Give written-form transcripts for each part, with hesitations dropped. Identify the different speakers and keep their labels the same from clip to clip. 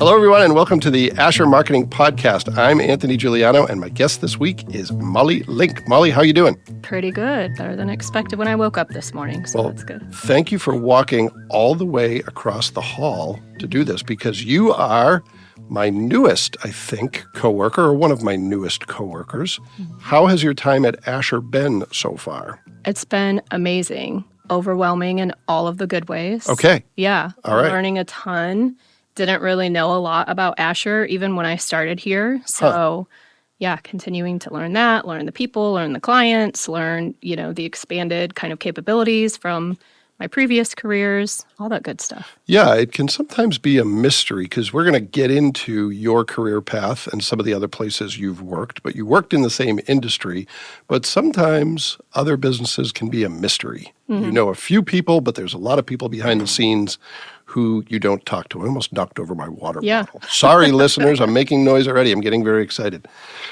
Speaker 1: Hello, everyone, and welcome to the Asher Marketing Podcast. I'm Anthony Giuliano, and my guest this week is Molly Link. Molly, how are you doing?
Speaker 2: Pretty good. Better than expected when I woke up this morning, so that's good.
Speaker 1: Thank you for walking all the way across the hall to do this, because you are my newest, I think, coworker, or one of my newest coworkers. How has your time at Asher been so far?
Speaker 2: It's been amazing, overwhelming in all of the good ways.
Speaker 1: Okay.
Speaker 2: Yeah.
Speaker 1: All right.
Speaker 2: Learning a ton. Didn't really know a lot about Asher even when I started here. So, yeah, continuing to learn that, learn the people, learn the clients, learn, the expanded kind of capabilities from my previous careers, all that good stuff.
Speaker 1: Yeah, it can sometimes be a mystery because we're going to get into your career path and some of the other places you've worked, but you worked in the same industry. But sometimes other businesses can be a mystery. Mm-hmm. You know a few people, but there's a lot of people behind the scenes who you don't talk to. I almost knocked over my water bottle. Sorry, listeners, I'm making noise already. I'm getting very excited.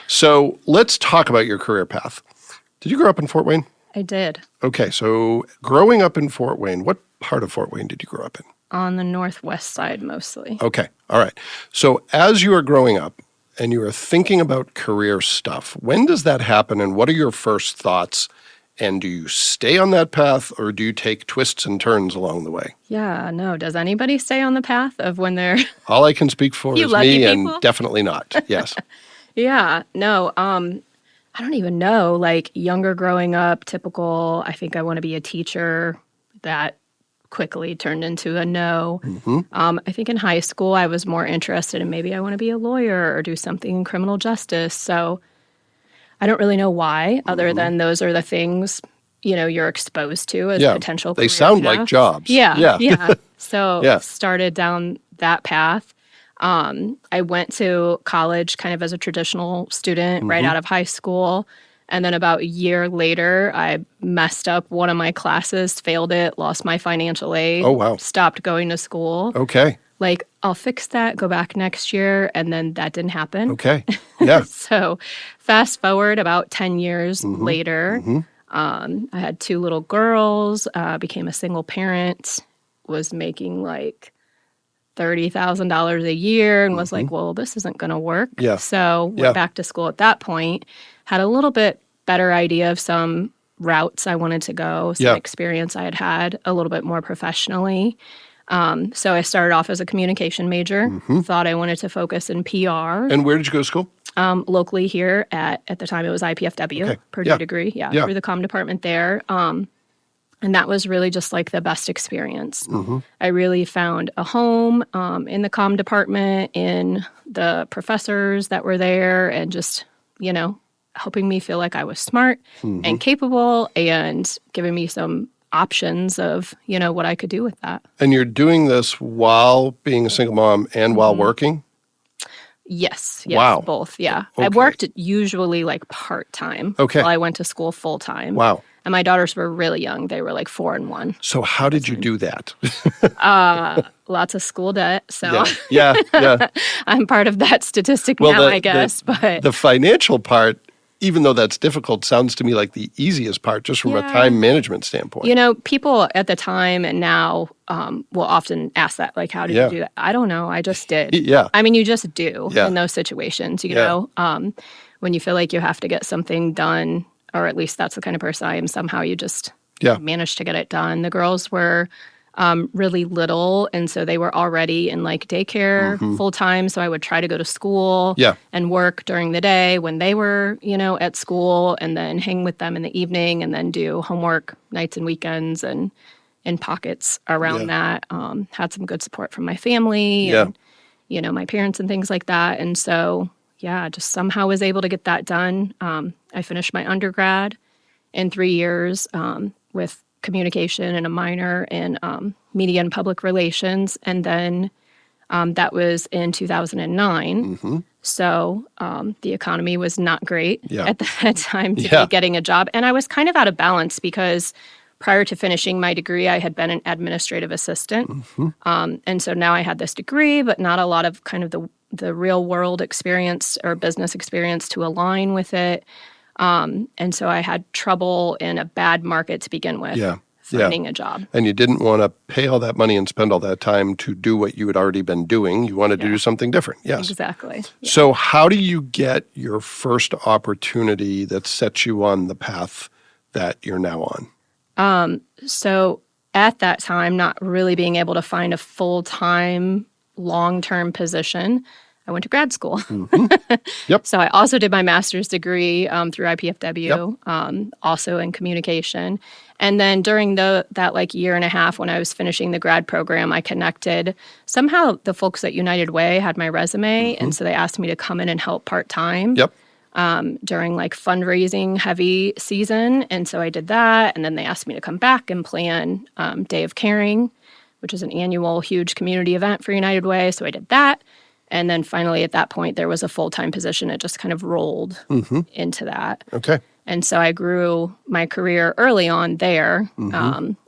Speaker 1: So let's talk about your career path. Did you grow up in Fort Wayne?
Speaker 2: I did.
Speaker 1: Okay, so growing up in Fort Wayne, what part of Fort Wayne did you grow up in?
Speaker 2: On the northwest side, mostly.
Speaker 1: Okay, all right. So as you are growing up and you are thinking about career stuff, when does that happen and what are your first thoughts? And do you stay on that path or do you take twists and turns along the way?
Speaker 2: Yeah, no. Does anybody stay on the path of when they're...
Speaker 1: All I can speak for is me, and definitely not. Yes.
Speaker 2: Yeah, no. I don't even know. Like younger growing up, typical, I think I want to be a teacher. That quickly turned into a no. Mm-hmm. I think in high school, I was more interested in maybe I want to be a lawyer or do something in criminal justice. So I don't really know why, other than those are the things, you're exposed to as potential career
Speaker 1: They sound
Speaker 2: paths.
Speaker 1: Like jobs.
Speaker 2: Yeah. So started down that path. I went to college kind of as a traditional student right out of high school. And then about a year later, I messed up one of my classes, failed it, lost my financial aid.
Speaker 1: Oh, wow.
Speaker 2: Stopped going to school.
Speaker 1: Okay.
Speaker 2: Like, I'll fix that, go back next year, and then that didn't happen.
Speaker 1: Okay, yeah.
Speaker 2: So fast forward about 10 years later, I had 2 little girls, became a single parent, was making like $30,000 a year and was like, well, this isn't going to work.
Speaker 1: Yeah.
Speaker 2: So went back to school at that point, had a little bit better idea of some routes I wanted to go, some experience I had a little bit more professionally. So I started off as a communication major, thought I wanted to focus in PR.
Speaker 1: And where did you go to school?
Speaker 2: Locally here at the time it was IPFW, Purdue degree, through the comm department there. And that was really just like the best experience. I really found a home in the comm department, in the professors that were there, and just, helping me feel like I was smart and capable and giving me some options of, what I could do with that.
Speaker 1: And you're doing this while being a single mom and while working?
Speaker 2: Yes,
Speaker 1: wow.
Speaker 2: Both, yeah.
Speaker 1: Okay.
Speaker 2: I worked usually like part-time while I went to school full-time.
Speaker 1: Wow.
Speaker 2: And my daughters were really young. They were like 4 and 1.
Speaker 1: So how did you do that?
Speaker 2: Lots of school debt, so
Speaker 1: yeah.
Speaker 2: I'm part of that statistic now, I guess. But
Speaker 1: the financial part, even though that's difficult, sounds to me like the easiest part just from a time management standpoint.
Speaker 2: People at the time and now will often ask that, like, how did you do that? I don't know. I just did.
Speaker 1: Yeah.
Speaker 2: I mean, you just do in those situations, know, when you feel like you have to get something done, or at least that's the kind of person I am, somehow you just manage to get it done. The girls were really little, and so they were already in like daycare full time. So I would try to go to school and work during the day when they were, at school, and then hang with them in the evening, and then do homework nights and weekends and in pockets around that. Had some good support from my family and, my parents and things like that. And so, just somehow was able to get that done. I finished my undergrad in 3 years with communication and a minor in media and public relations. And then that was in 2009. So the economy was not great at that time to be getting a job. And I was kind of out of balance because prior to finishing my degree, I had been an administrative assistant. And so now I had this degree, but not a lot of kind of the real world experience or business experience to align with it. And so I had trouble in a bad market to begin with. finding a job.
Speaker 1: And you didn't want to pay all that money and spend all that time to do what you had already been doing. You wanted to do something different. Yes.
Speaker 2: Exactly. Yeah.
Speaker 1: So how do you get your first opportunity that sets you on the path that you're now on?
Speaker 2: So at that time, not really being able to find a full-time, long-term position, I went to grad school.
Speaker 1: Mm-hmm. Yep.
Speaker 2: So I also did my master's degree through IPFW, also in communication. And then during that like year and a half when I was finishing the grad program, I connected. Somehow the folks at United Way had my resume, and so they asked me to come in and help part-time.
Speaker 1: Yep.
Speaker 2: During like fundraising heavy season. And so I did that. And then they asked me to come back and plan Day of Caring, which is an annual huge community event for United Way. So I did that. And then finally at that point, there was a full-time position. It just kind of rolled into that.
Speaker 1: Okay.
Speaker 2: And so I grew my career early on there,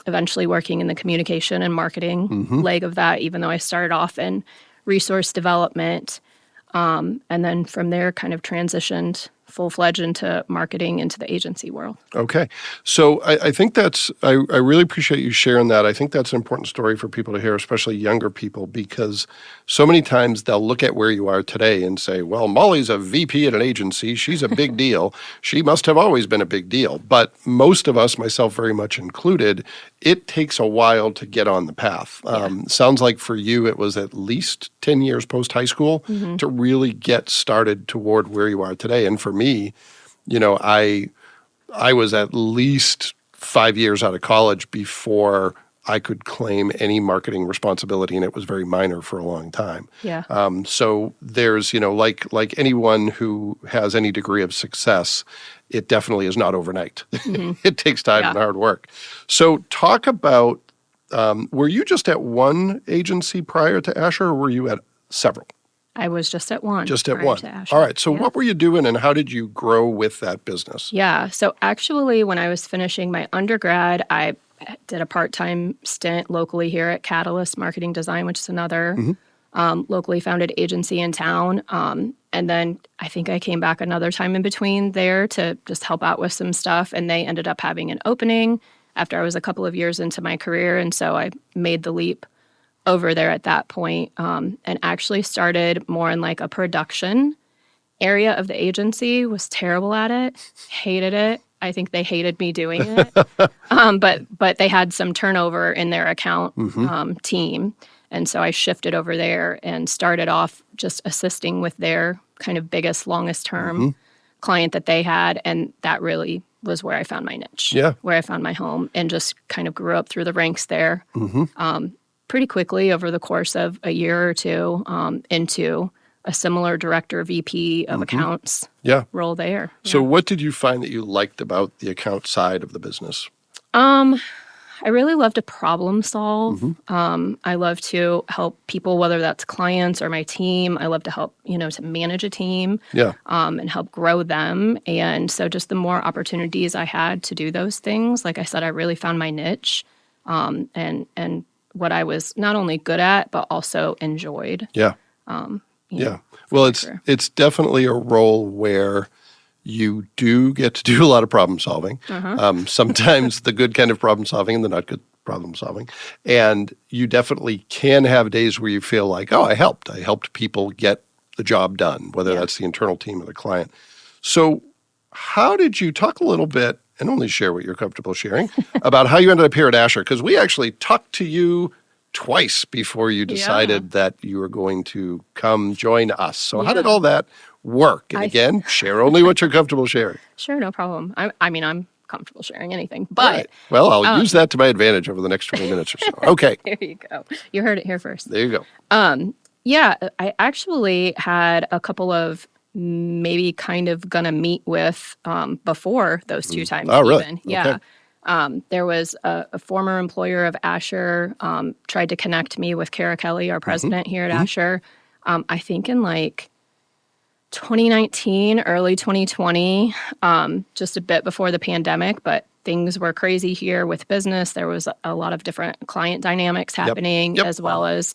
Speaker 2: eventually working in the communication and marketing leg of that, even though I started off in resource development. And then from there kind of transitioned full-fledged into marketing into the agency world.
Speaker 1: Okay. So I think I really appreciate you sharing that. I think that's an important story for people to hear, especially younger people, because so many times they'll look at where you are today and say, well, Molly's a VP at an agency. She's a big deal. She must have always been a big deal. But most of us, myself very much included, it takes a while to get on the path. Sounds like for you, it was at least 10 years post high school to really get started toward where you are today. And for me, you know, I was at least 5 years out of college before I could claim any marketing responsibility, and it was very minor for a long time.
Speaker 2: Yeah.
Speaker 1: So there's, you know, like anyone who has any degree of success, it definitely is not overnight. It takes time and hard work. So talk about, were you just at one agency prior to Asher, or were you at several?
Speaker 2: I was just at one.
Speaker 1: Just at one. All right. So what were you doing and how did you grow with that business?
Speaker 2: Yeah. So actually, when I was finishing my undergrad, I did a part-time stint locally here at Catalyst Marketing Design, which is another locally founded agency in town. And then I think I came back another time in between there to just help out with some stuff. And they ended up having an opening after I was a couple of years into my career. And so I made the leap over there at that point, and actually started more in like a production area of the agency. Was terrible at it, hated it. I think they hated me doing it. But they had some turnover in their account team. And so I shifted over there and started off just assisting with their kind of biggest, longest term client that they had. And that really was where I found my niche, where I found my home, and just kind of grew up through the ranks there. Pretty quickly over the course of a year or two into a similar director, VP of accounts role there.
Speaker 1: So what did you find that you liked about the account side of the business?
Speaker 2: I really love to problem solve. I love to help people, whether that's clients or my team. I love to help, to manage a team and help grow them. And so just the more opportunities I had to do those things, like I said, I really found my niche and what I was not only good at, but also enjoyed.
Speaker 1: Well, it's definitely a role where you do get to do a lot of problem solving. Sometimes the good kind of problem solving and the not good problem solving. And you definitely can have days where you feel like, oh, I helped people get the job done, whether that's the internal team or the client. So how did you talk a little bit, and only share what you're comfortable sharing, about how you ended up here at Asher? Because we actually talked to you twice before you decided that you were going to come join us. So how did all that work? And again, share only what you're comfortable sharing.
Speaker 2: Sure, no problem. I'm comfortable sharing anything. But
Speaker 1: right. Well, I'll use that to my advantage over the next 20 minutes or so. Okay.
Speaker 2: There you go. You heard it here first.
Speaker 1: There you go.
Speaker 2: I actually had a couple of maybe kind of gonna meet with before those two times.
Speaker 1: Oh, really?
Speaker 2: Even. Yeah.
Speaker 1: Okay.
Speaker 2: There was a former employer of Asher tried to connect me with Kara Kelly, our president here at Asher. I think in like 2019, early 2020, just a bit before the pandemic, but things were crazy here with business. There was a lot of different client dynamics happening, as well as,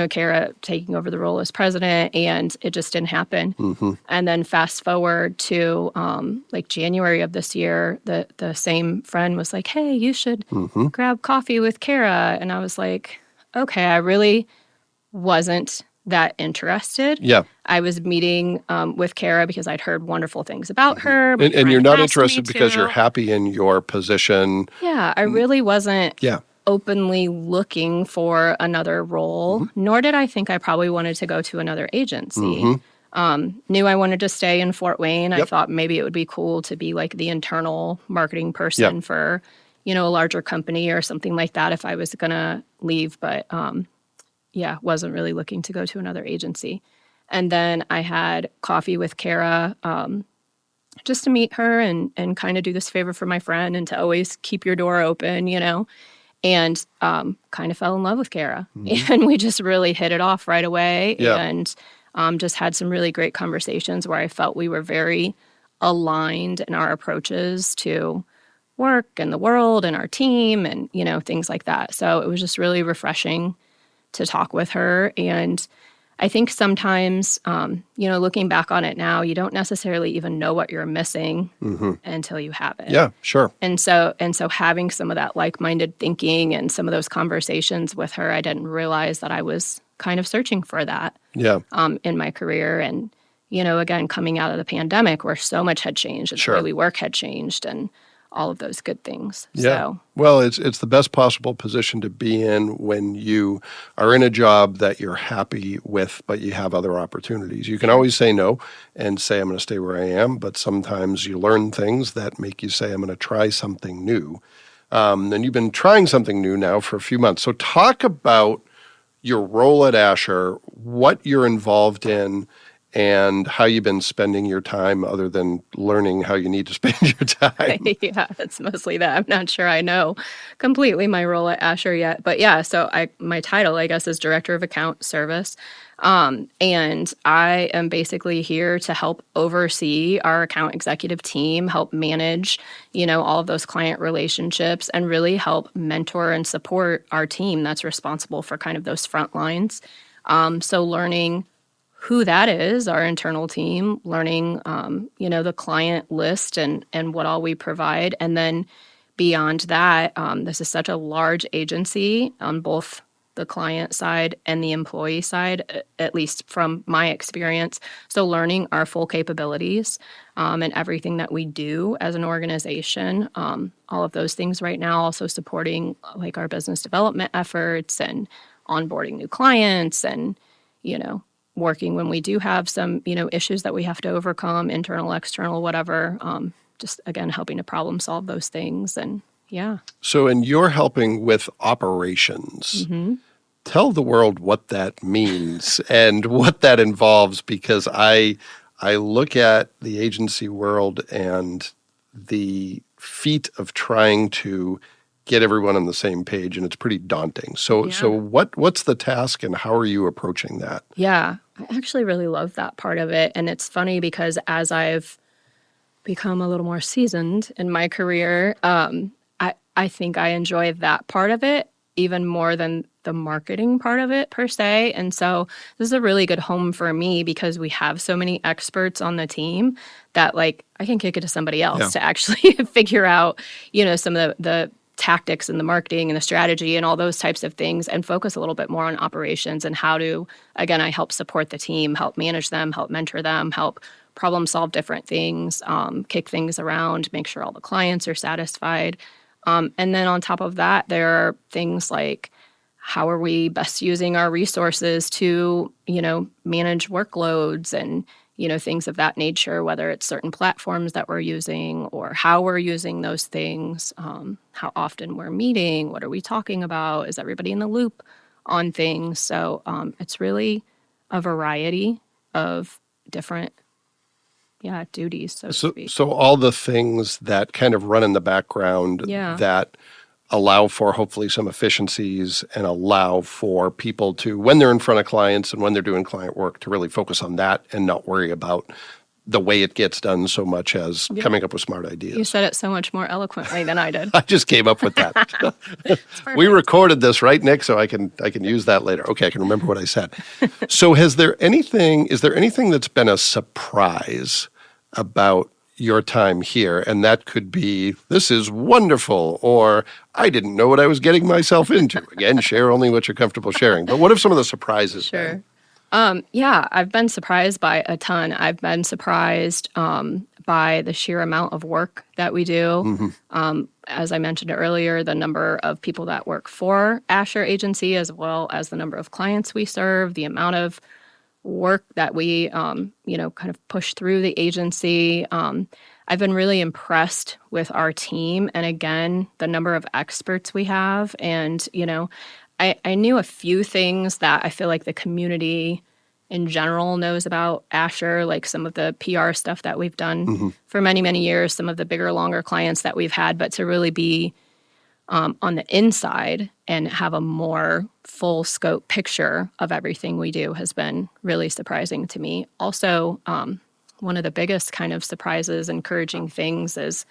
Speaker 2: Kara taking over the role as president, and it just didn't happen. And then fast forward to like January of this year, the same friend was like, hey, you should grab coffee with Kara. And I was like, okay, I really wasn't that interested.
Speaker 1: Yeah.
Speaker 2: I was meeting with Kara because I'd heard wonderful things about her.
Speaker 1: And you're not interested because you're happy in your position.
Speaker 2: Yeah, I really wasn't openly looking for another role, nor did I think I probably wanted to go to another agency. Knew I wanted to stay in Fort Wayne. I thought maybe it would be cool to be like the internal marketing person for, a larger company or something like that if I was going to leave. But wasn't really looking to go to another agency. And then I had coffee with Kara just to meet her and kind of do this favor for my friend and to always keep your door open, and kind of fell in love with Kara. And we just really hit it off right away and just had some really great conversations where I felt we were very aligned in our approaches to work and the world and our team and, things like that. So it was just really refreshing to talk with her. And I think sometimes, looking back on it now, you don't necessarily even know what you're missing until you have it.
Speaker 1: Yeah, sure.
Speaker 2: And so having some of that like-minded thinking and some of those conversations with her, I didn't realize that I was kind of searching for that in my career. And, again, coming out of the pandemic where so much had changed and the way we work had changed and all of those good things.
Speaker 1: Yeah.
Speaker 2: So.
Speaker 1: Well, it's the best possible position to be in when you are in a job that you're happy with, but you have other opportunities. You can always say no and say, I'm going to stay where I am, but sometimes you learn things that make you say, I'm going to try something new. And you've been trying something new now for a few months. So talk about your role at Asher, what you're involved in, and how you've been spending your time other than learning how you need to spend your time.
Speaker 2: Yeah, it's mostly that. I'm not sure I know completely my role at Asher yet. But yeah, so my title, I guess, is Director of Account Service. And I am basically here to help oversee our account executive team, help manage, all of those client relationships, and really help mentor and support our team that's responsible for kind of those front lines. So learning who that is, our internal team, learning, the client list and what all we provide. And then beyond that, this is such a large agency on both the client side and the employee side, at least from my experience. So learning our full capabilities and everything that we do as an organization, all of those things right now, also supporting like our business development efforts and onboarding new clients and, working when we do have some, issues that we have to overcome, internal, external, whatever, just, again, helping to problem solve those things. And yeah.
Speaker 1: So, and you're helping with operations. Tell the world what that means and what that involves, because I look at the agency world and the feat of trying to get everyone on the same page, and it's pretty daunting. So what's the task and how are you approaching that?
Speaker 2: Yeah, I actually really love that part of it. And it's funny because as I've become a little more seasoned in my career, I think I enjoy that part of it even more than the marketing part of it per se. And so this is a really good home for me because we have so many experts on the team that I can kick it to somebody else to actually figure out, some of the tactics and the marketing and the strategy and all those types of things and focus a little bit more on operations and how to, again, I help support the team, help manage them, help mentor them, help problem solve different things, kick things around, make sure all the clients are satisfied. And then on top of that, there are things like how are we best using our resources to, manage workloads and, things of that nature, whether it's certain platforms that we're using or how we're using those things, how often we're meeting, what are we talking about, is everybody in the loop on things. So it's really a variety of different duties, so to speak.
Speaker 1: So all the things that kind of run in the background that allow for hopefully some efficiencies and allow for people to, when they're in front of clients and when they're doing client work, to really focus on that and not worry about the way it gets done so much as coming up with smart ideas.
Speaker 2: You said it so much more eloquently than I did.
Speaker 1: I just came up with that. We recorded this, right, Nick? So I can use that later. Okay, I can remember what I said. So is there anything that's been a surprise about your time here? And that could be, this is wonderful, or I didn't know what I was getting myself into. Again, share only what you're comfortable sharing. But what have some of the surprises been?
Speaker 2: Yeah, I've been surprised by a ton. I've been surprised by the sheer amount of work that we do. As I mentioned earlier, the number of people that work for Asher Agency, as well as the number of clients we serve, the amount of work that we, kind of push through the agency. I've been really impressed with our team. And again, the number of experts we have. And, I knew a few things that I feel like the community in general knows about Asher, like some of the PR stuff that we've done for many, many years, some of the bigger, longer clients that we've had, but to really be on the inside and have a more full scope picture of everything we do has been really surprising to me. Also, one of the biggest kind of surprises, encouraging things is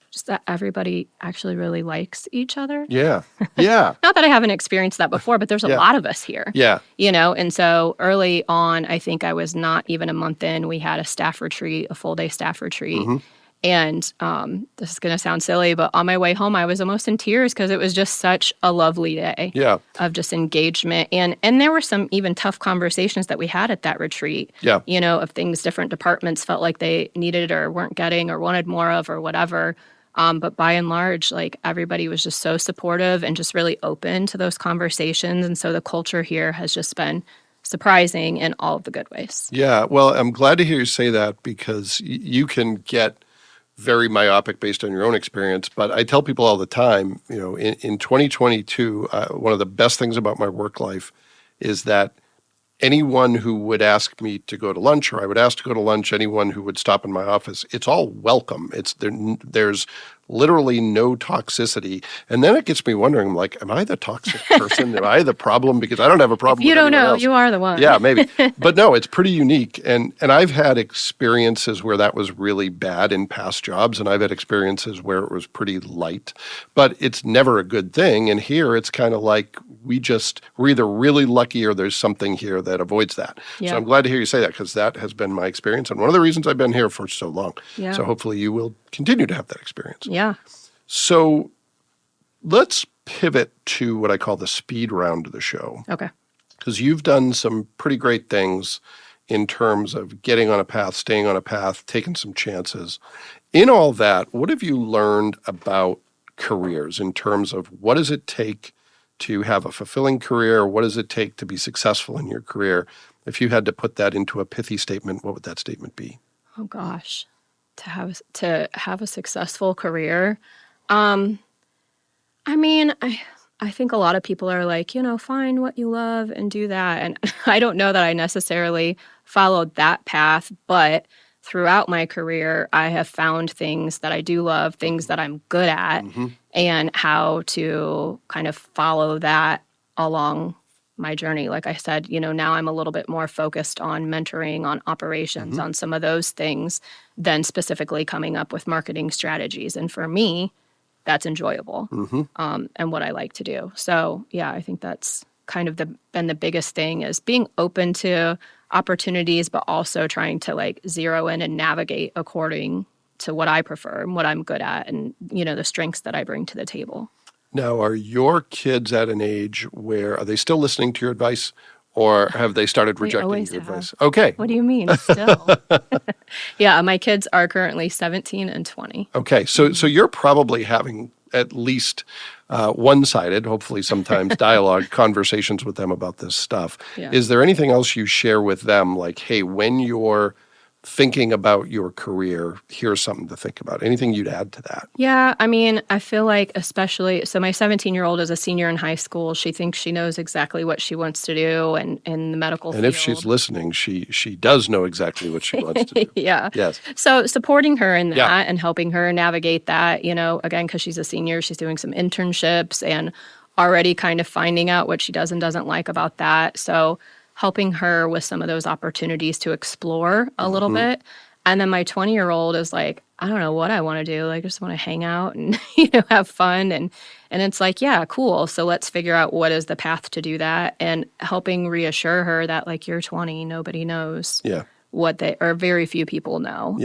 Speaker 2: just that everybody actually really likes each other.
Speaker 1: Yeah. Yeah.
Speaker 2: Not that I haven't experienced that before, but there's a lot of us here.
Speaker 1: Yeah.
Speaker 2: And so early on, I think I was not even a month in, we had a staff retreat, a full day staff retreat. And this is going to sound silly, but on my way home, I was almost in tears because it was just such a lovely day of just engagement. And there were some even tough conversations that we had at that retreat, of things different departments felt like they needed or weren't getting or wanted more of or whatever. But by and large, like everybody was just so supportive and just really open to those conversations. And so the culture here has just been surprising in all of the good ways.
Speaker 1: Yeah. Well, I'm glad to hear you say that because you can get very myopic based on your own experience. But I tell people all the time, in 2022, one of the best things about my work life is that anyone who would ask me to go to lunch, or I would ask to go to lunch, anyone who would stop in my office, it's all welcome. There's literally no toxicity. And then it gets me wondering, like, am I the toxic person? Am I the problem? Because I don't have a problem with anyone else.
Speaker 2: You are the one.
Speaker 1: Yeah, maybe. But no, it's pretty unique. And I've had experiences where that was really bad in past jobs, and I've had experiences where it was pretty light. But it's never a good thing. And here it's kind of like we're either really lucky or there's something here that avoids that. Yeah. So I'm glad to hear you say that because that has been my experience and one of the reasons I've been here for so long. Yeah. So hopefully you will continue to have that experience.
Speaker 2: Yeah.
Speaker 1: So let's pivot to what I call the speed round of the show.
Speaker 2: Okay.
Speaker 1: Because you've done some pretty great things in terms of getting on a path, staying on a path, taking some chances. In all that, what have you learned about careers in terms of what does it take to have a fulfilling career? What does it take to be successful in your career? If you had to put that into a pithy statement, what would that statement be?
Speaker 2: Oh gosh, to have a successful career. I think a lot of people are like, find what you love and do that. And I don't know that I necessarily followed that path, but throughout my career, I have found things that I do love, things that I'm good at, and how to kind of follow that along my journey. Like I said, now I'm a little bit more focused on mentoring, on operations, on some of those things than specifically coming up with marketing strategies. And for me, that's enjoyable and what I like to do. So, yeah, I think that's kind of been the biggest thing is being open to opportunities, but also trying to zero in and navigate according to what I prefer and what I'm good at and, the strengths that I bring to the table.
Speaker 1: Now, are your kids at an age where, are they still listening to your advice or have they started rejecting your advice? Okay.
Speaker 2: What do you mean still? Yeah, my kids are currently 17 and 20.
Speaker 1: Okay. So you're probably having at least one-sided, hopefully sometimes dialogue conversations with them about this stuff. Yeah. Is there anything else you share with them like, hey, when you're thinking about your career, here's something to think about? Anything you'd add to that?
Speaker 2: Yeah, I feel like especially, so my 17-year-old is a senior in high school. She thinks she knows exactly what she wants to do and in the medical field.
Speaker 1: And if she's listening, she does know exactly what she wants to do.
Speaker 2: Yeah.
Speaker 1: Yes.
Speaker 2: So supporting her in that and helping her navigate that, again, because she's a senior, she's doing some internships and already kind of finding out what she does and doesn't like about that. So helping her with some of those opportunities to explore a little bit. And then my 20-year-old is like, I don't know what I want to do. Like, I just want to hang out and, have fun. And it's like, yeah, cool. So let's figure out what is the path to do that, and helping reassure her that, like, you're 20, nobody knows what they, or very few people know,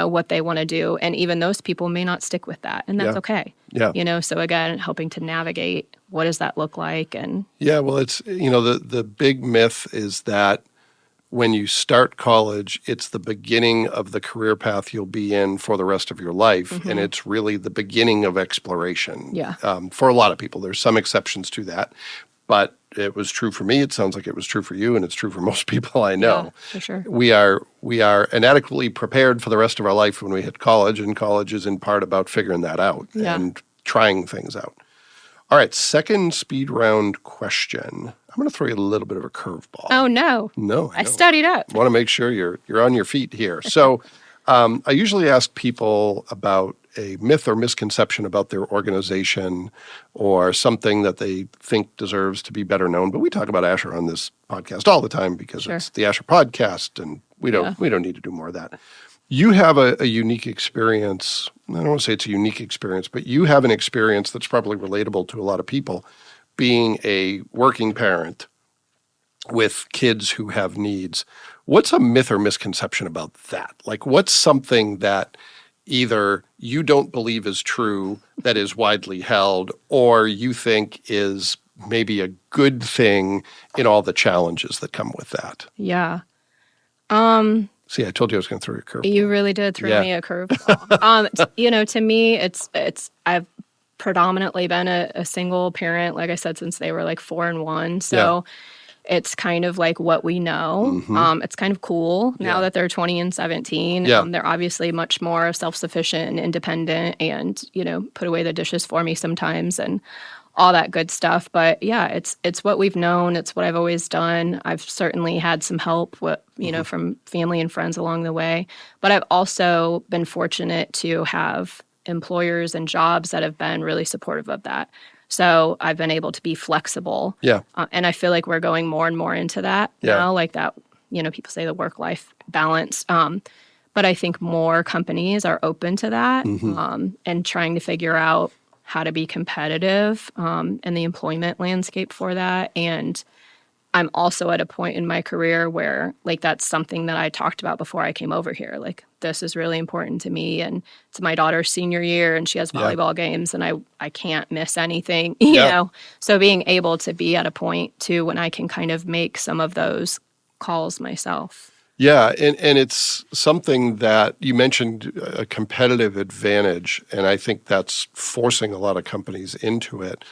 Speaker 2: what they want to do. And even those people may not stick with that. And that's okay.
Speaker 1: Yeah.
Speaker 2: So again, helping to navigate, what does that look like? And
Speaker 1: well, it's, the big myth is that when you start college, it's the beginning of the career path you'll be in for the rest of your life. And it's really the beginning of exploration. For a lot of people. There's some exceptions to that. But it was true for me. It sounds like it was true for you, and it's true for most people I know.
Speaker 2: Yeah, for sure.
Speaker 1: We are inadequately prepared for the rest of our life when we hit college, and college is in part about figuring that out and trying things out. All right, second speed round question. I'm going to throw you a little bit of a curveball.
Speaker 2: Oh, no.
Speaker 1: No,
Speaker 2: I studied up.
Speaker 1: I want to make sure you're on your feet here. So I usually ask people about a myth or misconception about their organization or something that they think deserves to be better known. But we talk about Asher on this podcast all the time because it's the Asher podcast, and we don't need to do more of that. You have a unique experience. I don't want to say it's a unique experience, but you have an experience that's probably relatable to a lot of people, being a working parent with kids who have needs. What's a myth or misconception about that? Like, what's something that either you don't believe is true that is widely held, or you think is maybe a good thing in all the challenges that come with that?
Speaker 2: Yeah.
Speaker 1: See, I told you I was going to throw you a curveball.
Speaker 2: You really did throw me a curveball. To me, it's I've predominantly been a single parent, like I said, since they were like 4 and 1. So it's kind of like what we know. It's kind of cool now that they're 20 and 17. They're obviously much more self-sufficient and independent, and, put away the dishes for me sometimes and all that good stuff. But it's what we've known. It's what I've always done. I've certainly had some help from family and friends along the way. But I've also been fortunate to have employers and jobs that have been really supportive of that. So I've been able to be flexible. And I feel like we're going more and more into that now, like that, people say the work-life balance. But I think more companies are open to that and trying to figure out how to be competitive in the employment landscape for that. And I'm also at a point in my career where, like, that's something that I talked about before I came over here. Like, this is really important to me. And it's my daughter's senior year, and she has volleyball games, and I can't miss anything, you know? So being able to be at a point, too, when I can kind of make some of those calls myself.
Speaker 1: Yeah, and it's something that you mentioned, a competitive advantage, and I think that's forcing a lot of companies into it.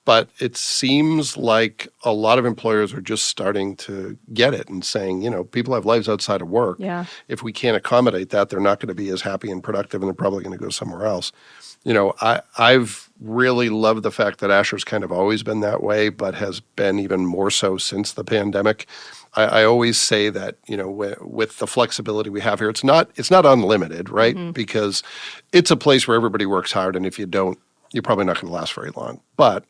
Speaker 1: But it seems like a lot of employers are just starting to get it and saying, people have lives outside of work. If we can't accommodate that, they're not going to be as happy and productive, and they're probably going to go somewhere else. I've really loved the fact that Asher's kind of always been that way, but has been even more so since the pandemic. I always say that, with the flexibility we have here, it's not unlimited, right? Because it's a place where everybody works hard, and if you don't, you're probably not going to last very long. But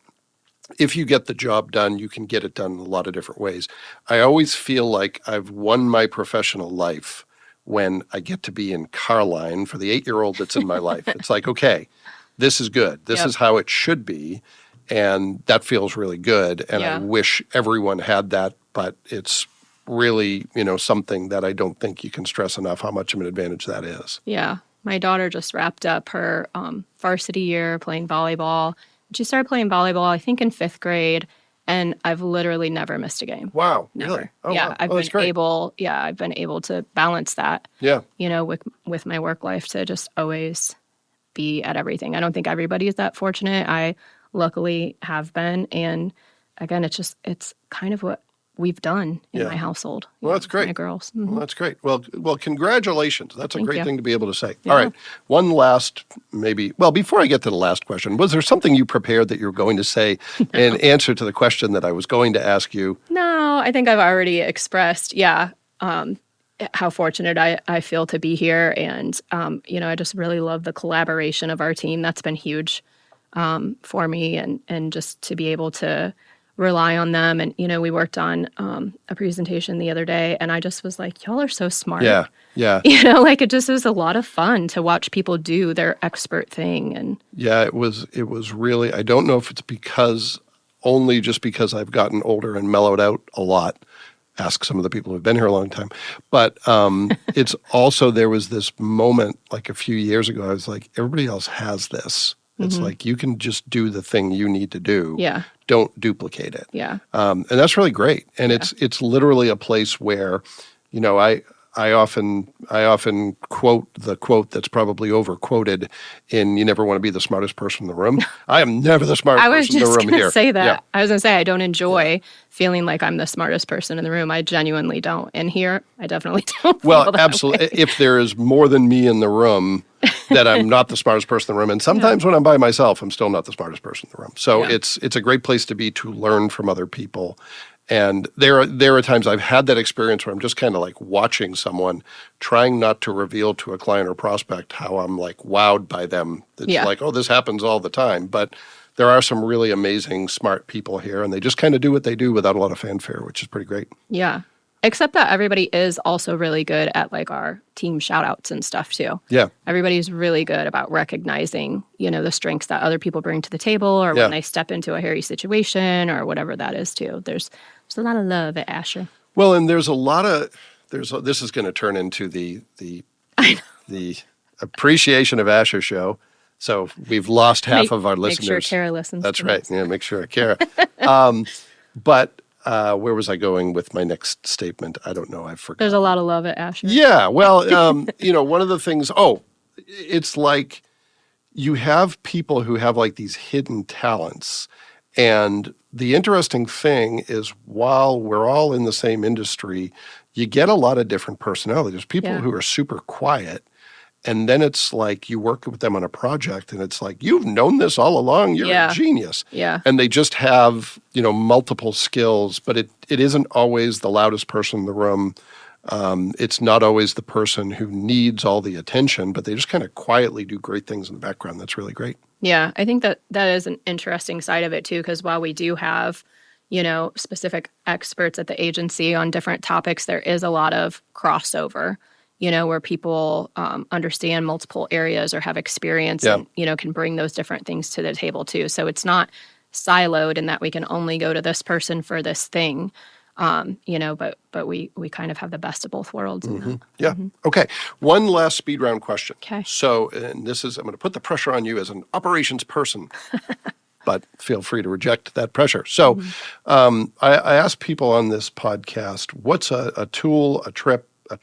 Speaker 1: if you get the job done, you can get it done in a lot of different ways. I always feel like I've won my professional life when I get to be in car line for the 8-year-old that's in my life. It's like, okay, this is good. This is how it should be. And that feels really good. And I wish everyone had that, but it's really, something that I don't think you can stress enough how much of an advantage that is.
Speaker 2: Yeah. My daughter just wrapped up her varsity year playing volleyball. She started playing volleyball, I think, in 5th grade, and I've literally never missed a game.
Speaker 1: Wow,
Speaker 2: never.
Speaker 1: Really? Oh,
Speaker 2: yeah,
Speaker 1: wow.
Speaker 2: I've been able to balance that. With my work life, to just always be at everything. I don't think everybody is that fortunate. I luckily have been, and again, it's kind of what we've done in my household.
Speaker 1: Well, that's great.
Speaker 2: My girls.
Speaker 1: Well, that's great. Well, congratulations. That's a great thing to be able to say.
Speaker 2: Yeah.
Speaker 1: All right. One last, before I get to the last question, was there something you prepared that you were going to say in answer to the question that I was going to ask you?
Speaker 2: No, I think I've already expressed, how fortunate I feel to be here. And, I just really love the collaboration of our team. That's been huge for me. And just to be able to rely on them. And, we worked on a presentation the other day, and I just was like, y'all are so smart.
Speaker 1: Yeah. Yeah.
Speaker 2: Like it just was a lot of fun to watch people do their expert thing. And
Speaker 1: yeah, it was really, I don't know if it's only just because I've gotten older and mellowed out a lot. Ask some of the people who've been here a long time. But it's also, there was this moment like a few years ago, I was like, everybody else has this. It's like, you can just do the thing you need to do.
Speaker 2: Yeah.
Speaker 1: Don't duplicate it.
Speaker 2: Yeah.
Speaker 1: And that's really great. And it's literally a place where, I often quote the quote that's probably overquoted in "You never want to be the smartest person in the room." I am never the smartest person in the room here.
Speaker 2: I was just going to say that.
Speaker 1: Yeah.
Speaker 2: I was going to say I don't enjoy feeling like I'm the smartest person in the room. I genuinely don't. And here, I definitely don't.
Speaker 1: Well, absolutely. If there is more than me in the room, that I'm not the smartest person in the room. And sometimes when I'm by myself, I'm still not the smartest person in the room. So it's a great place to be, to learn from other people. And there are times I've had that experience where I'm just kind of like watching someone, trying not to reveal to a client or prospect how I'm like wowed by them. It's like, oh, this happens all the time. But there are some really amazing, smart people here, and they just kind of do what they do without a lot of fanfare, which is pretty great.
Speaker 2: Yeah. Except that everybody is also really good at like our team shout outs and stuff too.
Speaker 1: Yeah.
Speaker 2: Everybody's really good about recognizing, the strengths that other people bring to the table, or when they step into a hairy situation or whatever that is too. There's a lot of love at Asher.
Speaker 1: Well, and there's a lot of, this is going to turn into the appreciation of Asher show. So we've lost half of our listeners.
Speaker 2: Make sure Kara listens.
Speaker 1: That's right. Yeah, make sure Kara. But where was I going with my next statement? I don't know. I've forgotten.
Speaker 2: There's a lot of love at Asher.
Speaker 1: Yeah. Well, one of the things, it's like you have people who have like these hidden talents. And the interesting thing is, while we're all in the same industry, you get a lot of different personalities. There's people who are super quiet. And then it's like you work with them on a project and it's like, you've known this all along. You're a genius.
Speaker 2: Yeah.
Speaker 1: And they just have, multiple skills, but it isn't always the loudest person in the room. It's not always the person who needs all the attention, but they just kind of quietly do great things in the background. That's really great.
Speaker 2: Yeah, I think that is an interesting side of it too, because while we do have, specific experts at the agency on different topics, there is a lot of crossover, where people understand multiple areas or have experience and, can bring those different things to the table too. So it's not siloed in that we can only go to this person for this thing. But we kind of have the best of both worlds. In that.
Speaker 1: Yeah. Okay. One last speed round question.
Speaker 2: Okay.
Speaker 1: So, and I'm going to put the pressure on you as an operations person, but feel free to reject that pressure. So, I ask people on this podcast, what's a tool, a trick, a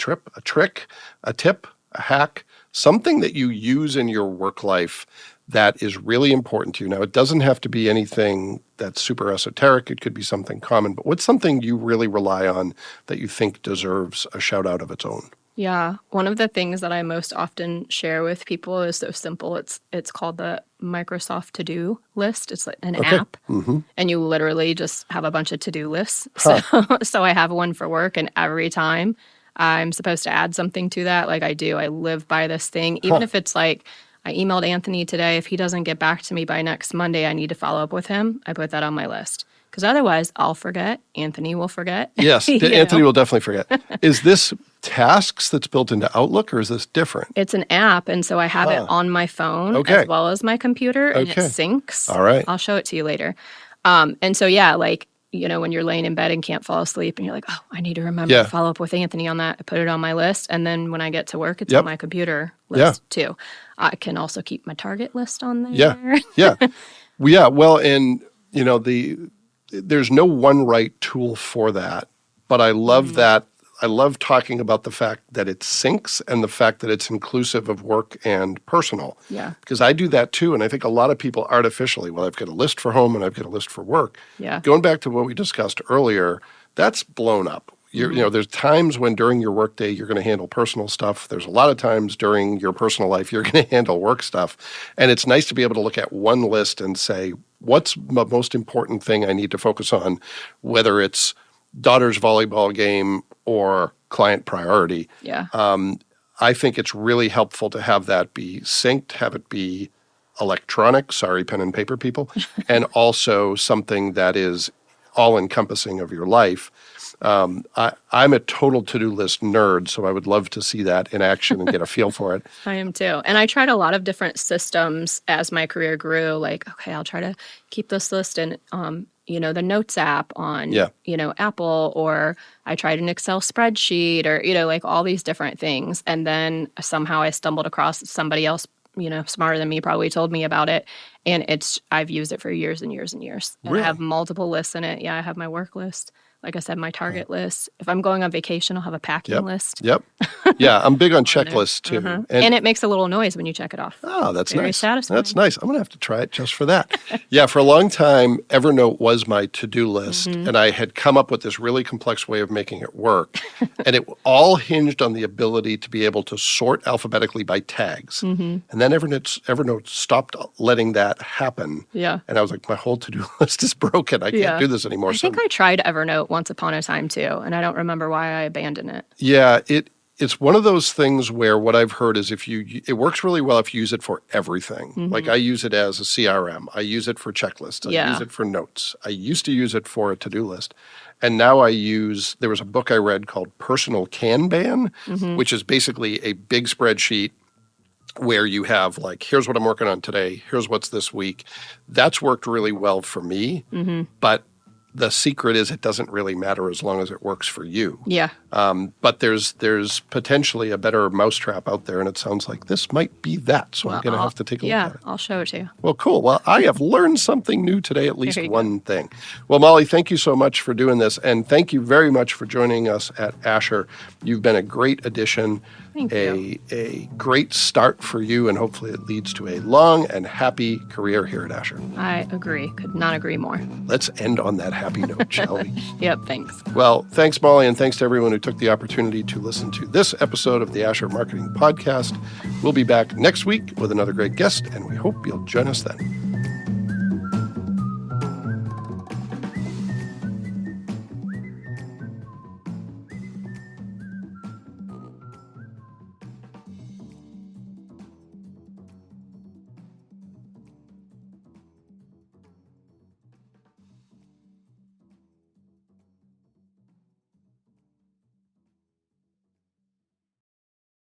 Speaker 1: tip, a hack, something that you use in your work life that is really important to you? Now, it doesn't have to be anything that's super esoteric. It could be something common, but what's something you really rely on that you think deserves a shout out of its own?
Speaker 2: Yeah. One of the things that I most often share with people is so simple. It's called the Microsoft to-do list. It's like an app, and you literally just have a bunch of to-do lists. So I have one for work, and every time I'm supposed to add something to that, like I do, I live by this thing. Even if it's like, I emailed Anthony today. If he doesn't get back to me by next Monday, I need to follow up with him. I put that on my list. Because otherwise, I'll forget. Anthony will forget.
Speaker 1: Yes, Anthony will definitely forget. Is this tasks that's built into Outlook, or is this different?
Speaker 2: It's an app, and so I have it on my phone as well as my computer, and it syncs.
Speaker 1: All right.
Speaker 2: I'll show it to you later. And so, yeah, like, when you're laying in bed and can't fall asleep, and you're like, oh, I need to remember to follow up with Anthony on that. I put it on my list, and then when I get to work, it's on my computer list too. I can also keep my Target list on there.
Speaker 1: Yeah. Well, and, there's no one right tool for that, but I love that. I love talking about the fact that it syncs and the fact that it's inclusive of work and personal.
Speaker 2: Yeah.
Speaker 1: Because I do that too, and I think a lot of people artificially, well, I've got a list for home and I've got a list for work.
Speaker 2: Yeah.
Speaker 1: Going back to what we discussed earlier, that's blown up. There's times when during your workday you're going to handle personal stuff. There's a lot of times during your personal life you're going to handle work stuff. And it's nice to be able to look at one list and say, what's the most important thing I need to focus on, whether it's daughter's volleyball game or client priority.
Speaker 2: Yeah.
Speaker 1: I think it's really helpful to have that be synced, have it be electronic, sorry, pen and paper people, and also something that is all-encompassing of your life. I'm a total to-do list nerd, so I would love to see that in action and get a feel for it.
Speaker 2: I am too. And I tried a lot of different systems as my career grew. Like, okay, I'll try to keep this list in, the Notes app on, Apple, or I tried an Excel spreadsheet, or, like all these different things. And then somehow I stumbled across somebody else, smarter than me probably told me about it. And I've used it for years and years and years. And
Speaker 1: Really?
Speaker 2: I have multiple lists in it. Yeah, I have my work list. Like I said, my target list. If I'm going on vacation, I'll have a packing list.
Speaker 1: Yep. Yeah, I'm big on checklists too.
Speaker 2: And it makes a little noise when you check it off.
Speaker 1: Oh, that's
Speaker 2: Very
Speaker 1: nice.
Speaker 2: satisfying.
Speaker 1: That's nice. I'm going to have to try it just for that. Yeah, for a long time, Evernote was my to-do list, and I had come up with this really complex way of making it work. And it all hinged on the ability to be able to sort alphabetically by tags. And then Evernote stopped letting that happen.
Speaker 2: Yeah.
Speaker 1: And I was like, my whole to-do list is broken. I can't do this anymore.
Speaker 2: I think I tried Evernote once upon a time too, and I don't remember why I abandoned it.
Speaker 1: Yeah, it's one of those things where what I've heard is it works really well if you use it for everything. Like I use it as a CRM. I use it for checklists. I use it for notes. I used to use it for a to-do list. And now there was a book I read called Personal Kanban, which is basically a big spreadsheet where you have like, here's what I'm working on today. Here's what's this week. That's worked really well for me. But the secret is it doesn't really matter as long as it works for you.
Speaker 2: Yeah.
Speaker 1: But there's potentially a better mousetrap out there, and it sounds like this might be that. So I'm going to have to take a look at it.
Speaker 2: Yeah, I'll show it to you.
Speaker 1: Well, cool. Well, I have learned something new today, at least
Speaker 2: There you
Speaker 1: one thing. Well, Molly, thank you so much for doing this, and thank you very much for joining us at Asher. You've been a great addition.
Speaker 2: Thank you.
Speaker 1: A great start for you, and hopefully it leads to a long and happy career here at Asher.
Speaker 2: I agree. Could not agree more.
Speaker 1: Let's end on that happy note, shall we?
Speaker 2: Yep, thanks.
Speaker 1: Well, thanks, Molly, and thanks to everyone who took the opportunity to listen to this episode of the Asher Marketing Podcast. We'll be back next week with another great guest, and we hope you'll join us then.